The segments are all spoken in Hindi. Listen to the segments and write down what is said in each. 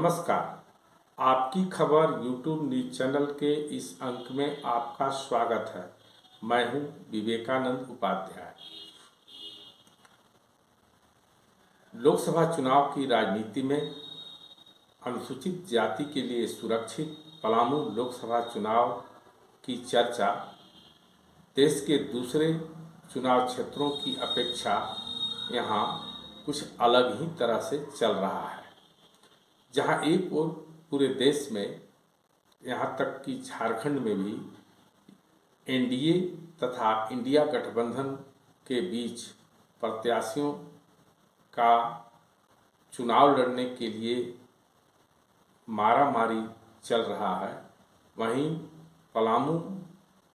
नमस्कार। आपकी खबर यूट्यूब न्यूज चैनल के इस अंक में आपका स्वागत है। मैं हूं विवेकानंद उपाध्याय। लोकसभा चुनाव की राजनीति में अनुसूचित जाति के लिए सुरक्षित पलामू लोकसभा चुनाव की चर्चा देश के दूसरे चुनाव क्षेत्रों की अपेक्षा यहाँ कुछ अलग ही तरह से चल रहा है। जहाँ एक ओर पूरे देश में, यहाँ तक कि झारखंड में भी एनडीए तथा इंडिया गठबंधन के बीच प्रत्याशियों का चुनाव लड़ने के लिए मारामारी चल रहा है, वहीं पलामू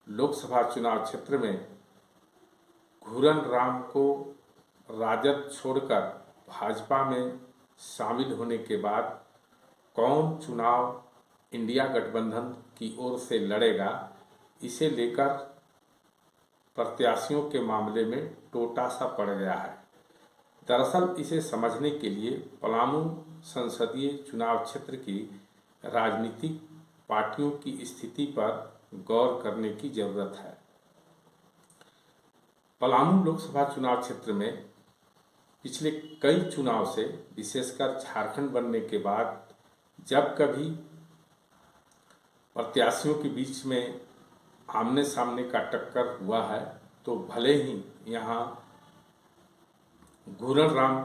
लोकसभा चुनाव क्षेत्र में घूरन राम को राजद छोड़कर भाजपा में शामिल होने के बाद कौन चुनाव इंडिया गठबंधन की ओर से लड़ेगा, इसे लेकर प्रत्याशियों के मामले में टोटा सा पड़ गया है। दरअसल इसे समझने के लिए पलामू संसदीय चुनाव क्षेत्र की राजनीतिक पार्टियों की स्थिति पर गौर करने की जरूरत है। पलामू लोकसभा चुनाव क्षेत्र में पिछले कई चुनाव से, विशेषकर झारखंड बनने के बाद, जब कभी प्रत्याशियों के बीच में आमने सामने का टक्कर हुआ है तो भले ही यहाँ घूरन राम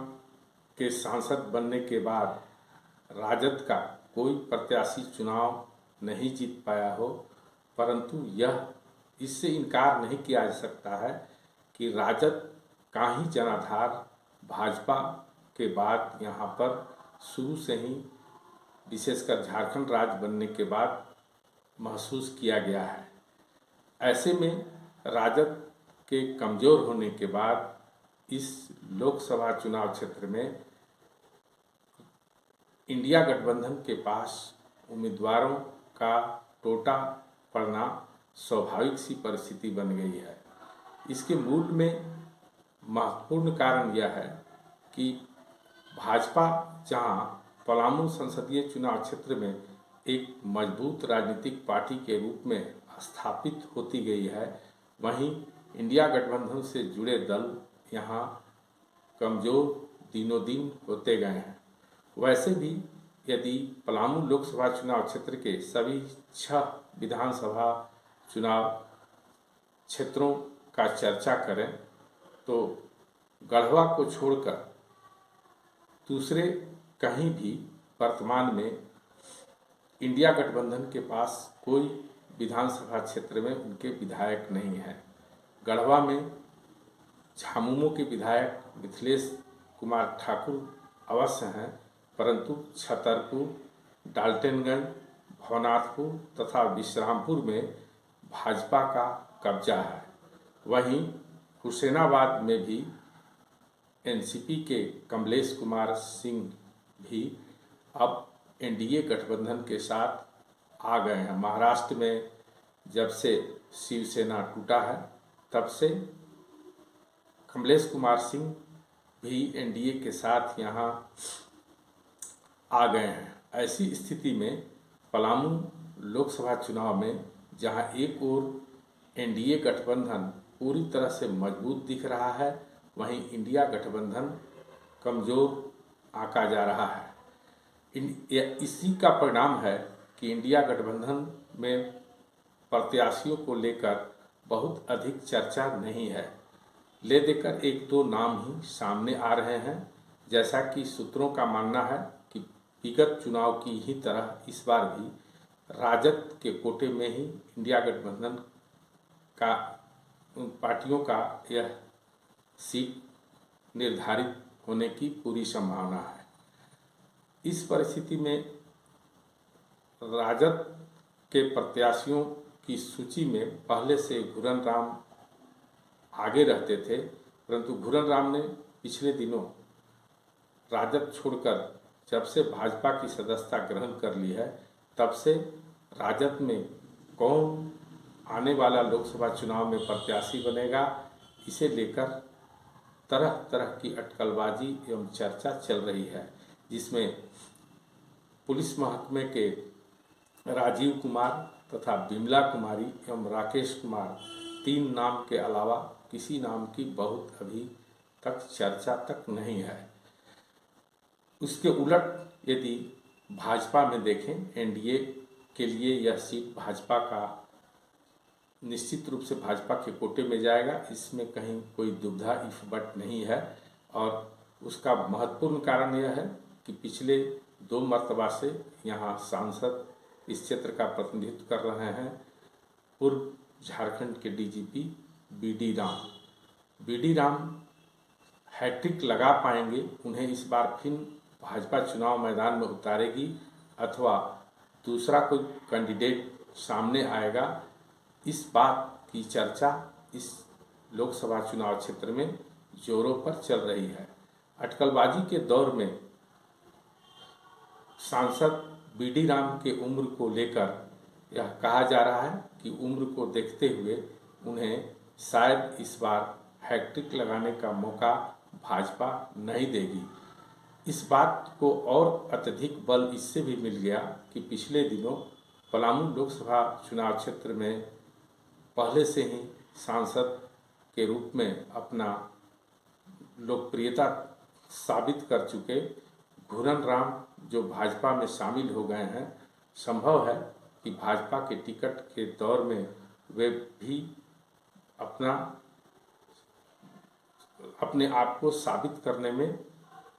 के सांसद बनने के बाद राजद का कोई प्रत्याशी चुनाव नहीं जीत पाया हो, परंतु यह इससे इनकार नहीं किया जा सकता है कि राजद का ही जनाधार भाजपा के बाद यहाँ पर शुरू से ही, विशेषकर झारखंड राज्य बनने के बाद, महसूस किया गया है। ऐसे में राजद के कमज़ोर होने के बाद इस लोकसभा चुनाव क्षेत्र में इंडिया गठबंधन के पास उम्मीदवारों का टोटा पड़ना स्वाभाविक सी परिस्थिति बन गई है। इसके मूल में महत्वपूर्ण कारण यह है कि भाजपा जहां पलामू संसदीय चुनाव क्षेत्र में एक मजबूत राजनीतिक पार्टी के रूप में स्थापित होती गई है, वहीं इंडिया गठबंधन से जुड़े दल यहाँ कमज़ोर दिनों दिन होते गए हैं। वैसे भी यदि पलामू लोकसभा चुनाव क्षेत्र के सभी 6 विधानसभा चुनाव क्षेत्रों का चर्चा करें तो गढ़वा को छोड़कर दूसरे कहीं भी वर्तमान में इंडिया गठबंधन के पास कोई विधानसभा क्षेत्र में उनके विधायक नहीं है। गढ़वा में झामुमो के विधायक मिथिलेश कुमार ठाकुर अवश्य हैं, परंतु छतरपुर, डाल्टनगंज, भवनाथपुर तथा विश्रामपुर में भाजपा का कब्जा है। वहीं हुसैनाबाद में भी एनसीपी के कमलेश कुमार सिंह भी अब एनडीए गठबंधन के साथ आ गए हैं। महाराष्ट्र में जब से शिवसेना टूटा है, तब से कमलेश कुमार सिंह भी एनडीए के साथ यहाँ आ गए हैं। ऐसी स्थिति में पलामू लोकसभा चुनाव में जहाँ एक ओर एनडीए गठबंधन पूरी तरह से मजबूत दिख रहा है, वहीं इंडिया गठबंधन कमज़ोर आंका जा रहा है। इसी का परिणाम है कि इंडिया गठबंधन में प्रत्याशियों को लेकर बहुत अधिक चर्चा नहीं है। ले देकर 1-2 नाम ही सामने आ रहे हैं। जैसा कि सूत्रों का मानना है कि विगत चुनाव की ही तरह इस बार भी राजद के कोटे में ही इंडिया गठबंधन का पार्टियों का यह सीट निर्धारित होने की पूरी संभावना है। इस परिस्थिति में राजद के प्रत्याशियों की सूची में पहले से घूरन राम आगे रहते थे, परंतु घूरन राम ने पिछले दिनों राजद छोड़कर जब से भाजपा की सदस्यता ग्रहण कर ली है, तब से राजद में कौन आने वाला लोकसभा चुनाव में प्रत्याशी बनेगा, इसे लेकर तरह तरह की अटकलबाजी एवं चर्चा चल रही है, जिसमें पुलिस महकमे के राजीव कुमार तथा बिमला कुमारी एवं राकेश कुमार, 3 नाम के अलावा किसी नाम की बहुत अभी तक चर्चा तक नहीं है। उसके उलट यदि भाजपा में देखें, एनडीए के लिए यह सीट भाजपा का निश्चित रूप से भाजपा के कोटे में जाएगा, इसमें कहीं कोई दुविधा इफ बट नहीं है। और उसका महत्वपूर्ण कारण यह है कि पिछले 2 मर्तबा से यहाँ सांसद इस क्षेत्र का प्रतिनिधित्व कर रहे हैं पूर्व झारखंड के DGP B D Ram hat-trick लगा पाएंगे, उन्हें इस बार फिर भाजपा चुनाव मैदान में उतारेगी अथवा दूसरा कोई कैंडिडेट सामने आएगा, इस बात की चर्चा इस लोकसभा चुनाव क्षेत्र में जोरों पर चल रही है। अटकलबाजी के दौर में सांसद बी.डी. राम के उम्र को लेकर यह कहा जा रहा है कि उम्र को देखते हुए उन्हें शायद इस बार हैट्रिक लगाने का मौका भाजपा नहीं देगी। इस बात को और अत्यधिक बल इससे भी मिल गया कि पिछले दिनों पलामू लोकसभा चुनाव क्षेत्र में पहले से ही सांसद के रूप में अपना लोकप्रियता साबित कर चुके घूरन राम जो भाजपा में शामिल हो गए हैं, संभव है कि भाजपा के टिकट के दौर में वे भी अपने आप को साबित करने में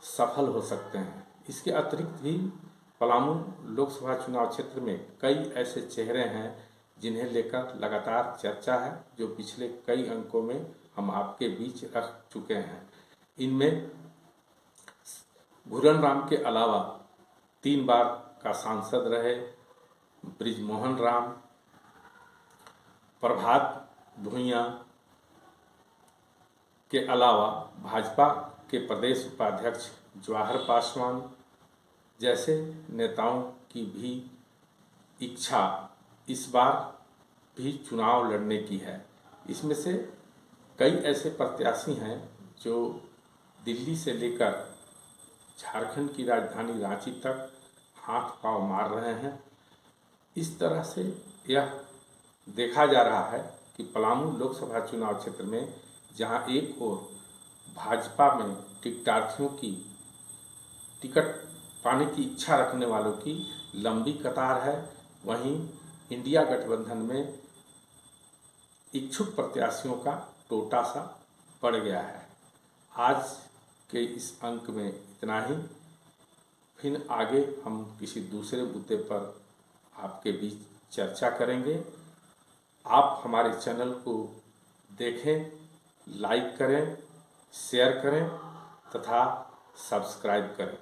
सफल हो सकते हैं। इसके अतिरिक्त भी पलामू लोकसभा चुनाव क्षेत्र में कई ऐसे चेहरे हैं जिन्हें लेकर लगातार चर्चा है, जो पिछले कई अंकों में हम आपके बीच रख चुके हैं। इनमें घूरन राम के अलावा 3 बार का सांसद रहे बृजमोहन राम, प्रभात भुइयां के अलावा भाजपा के प्रदेश उपाध्यक्ष जवाहर पासवान जैसे नेताओं की भी इच्छा इस बार भी चुनाव लड़ने की है। इसमें से कई ऐसे प्रत्याशी हैं जो दिल्ली से लेकर झारखंड की राजधानी रांची तक हाथ पांव मार रहे हैं। इस तरह से यह देखा जा रहा है कि पलामू लोकसभा चुनाव क्षेत्र में जहां एक ओर भाजपा में टिकटार्थियों की टिकट पाने की इच्छा रखने वालों की लंबी कतार है, वहीं इंडिया गठबंधन में इच्छुक प्रत्याशियों का टोटा सा पड़ गया है। आज के इस अंक में इतना ही। फिर आगे हम किसी दूसरे मुद्दे पर आपके बीच चर्चा करेंगे। आप हमारे चैनल को देखें, लाइक करें, शेयर करें तथा सब्सक्राइब करें।